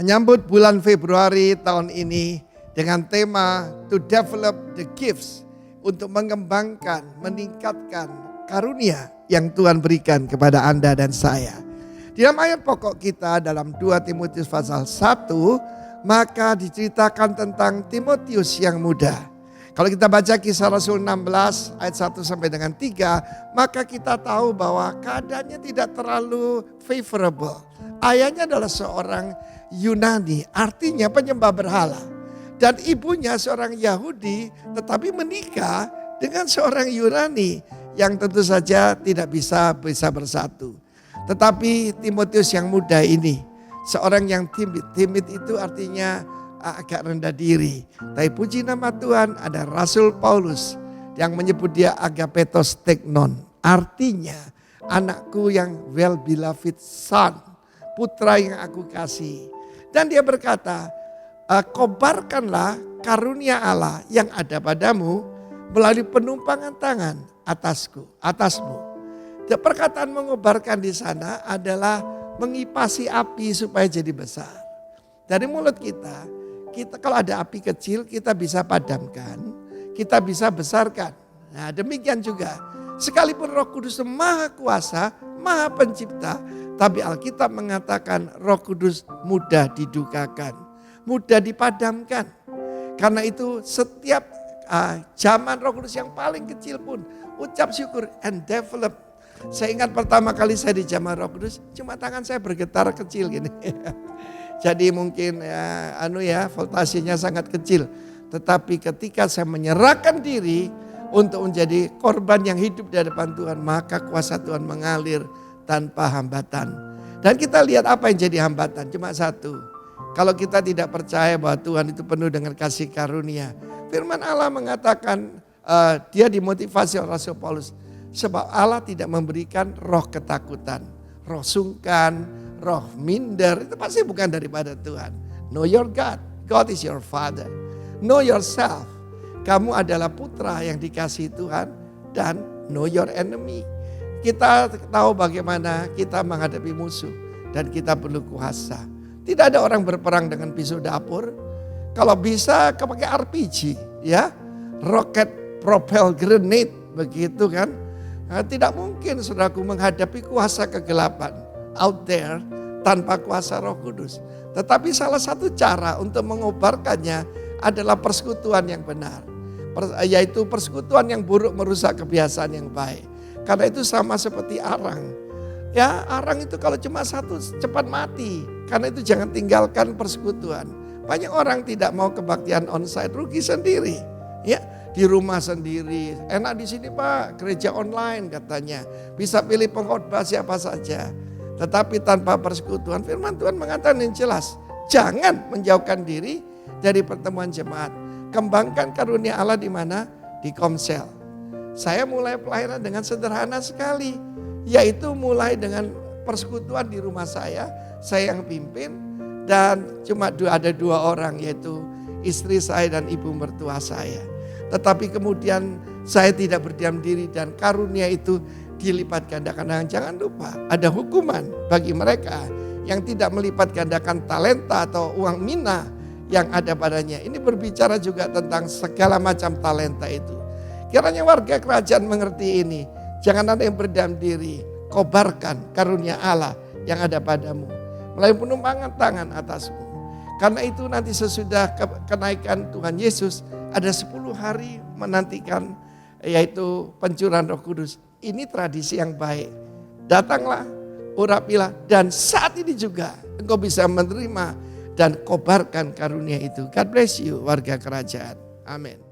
Menyambut bulan Februari tahun ini dengan tema To Develop the Gifts, untuk mengembangkan, meningkatkan karunia yang Tuhan berikan kepada Anda dan saya. Di dalam ayat pokok kita dalam 2 Timotius pasal 1, maka diceritakan tentang Timotius yang muda. Kalau kita baca Kisah Rasul 16 ayat 1 sampai dengan 3, maka kita tahu bahwa keadaannya tidak terlalu favorable. Ayahnya adalah seorang Yunani, artinya penyembah berhala. Dan ibunya seorang Yahudi, tetapi menikah dengan seorang Yunani yang tentu saja tidak bisa bersatu. Tetapi Timotius yang muda ini, seorang yang timid. Timid itu artinya agak rendah diri. Tapi puji nama Tuhan, ada Rasul Paulus yang menyebut dia agapetos teknon. Artinya anakku yang well beloved son, putra yang aku kasih. Dan dia berkata, kobarkanlah karunia Allah yang ada padamu melalui penumpangan tangan atasmu. Dan perkataan mengobarkan di sana adalah mengipasi api supaya jadi besar. Dari mulut kita kalau ada api kecil kita bisa padamkan, kita bisa besarkan. Nah demikian juga, sekalipun Roh Kudus Maha Kuasa, Maha Pencipta, tapi Alkitab mengatakan Roh Kudus mudah didukakan, mudah dipadamkan. Karena itu setiap zaman Roh Kudus yang paling kecil pun ucap syukur and develop. Saya ingat pertama kali saya di zaman Roh Kudus, cuma tangan saya bergetar kecil gini. Jadi mungkin voltasenya sangat kecil. Tetapi ketika saya menyerahkan diri untuk menjadi korban yang hidup di hadapan Tuhan, maka kuasa Tuhan mengalir tanpa hambatan. Dan kita lihat apa yang jadi hambatan, cuma satu. Kalau kita tidak percaya bahwa Tuhan itu penuh dengan kasih karunia. Firman Allah mengatakan dia dimotivasi oleh Rasul Paulus. Sebab Allah tidak memberikan roh ketakutan, roh sungkan, roh minder. Itu pasti bukan daripada Tuhan. Know your God, God is your Father. Know yourself, kamu adalah putra yang dikasihi Tuhan. Dan know your enemy. Kita tahu bagaimana kita menghadapi musuh dan kita perlu kuasa. Tidak ada orang berperang dengan pisau dapur. Kalau bisa pakai RPG, ya, rocket propel grenade, begitu kan? Nah, tidak mungkin saudaraku menghadapi kuasa kegelapan out there tanpa kuasa Roh Kudus. Tetapi salah satu cara untuk mengobarkannya adalah persekutuan yang benar, yaitu persekutuan yang buruk merusak kebiasaan yang baik. Karena itu sama seperti arang. Ya, arang itu kalau cuma satu cepat mati. Karena itu jangan tinggalkan persekutuan. Banyak orang tidak mau kebaktian onsite, rugi sendiri. Ya, di rumah sendiri. Enak di sini Pak, gereja online katanya. Bisa pilih pengkhotbah siapa saja. Tetapi tanpa persekutuan, firman Tuhan mengatakan yang jelas, jangan menjauhkan diri dari pertemuan jemaat. Kembangkan karunia Allah di mana? Di Komsel. Saya mulai pelayanan dengan sederhana sekali, yaitu mulai dengan persekutuan di rumah saya yang pimpin, dan cuma ada 2 orang, yaitu istri saya dan ibu mertua saya. Tetapi kemudian saya tidak berdiam diri dan karunia itu dilipat gandakan. Jangan lupa ada hukuman bagi mereka yang tidak melipat gandakan talenta atau uang mina yang ada padanya. Ini berbicara juga tentang segala macam talenta itu. Kiranya warga kerajaan mengerti ini. Jangan ada yang berdiam diri. Kobarkan karunia Allah yang ada padamu melalui penumpangan tangan atasmu. Karena itu nanti sesudah kenaikan Tuhan Yesus ada 10 hari menantikan, yaitu pencurahan Roh Kudus. Ini tradisi yang baik. Datanglah, urapilah, dan saat ini juga engkau bisa menerima dan kobarkan karunia itu. God bless you warga kerajaan. Amin.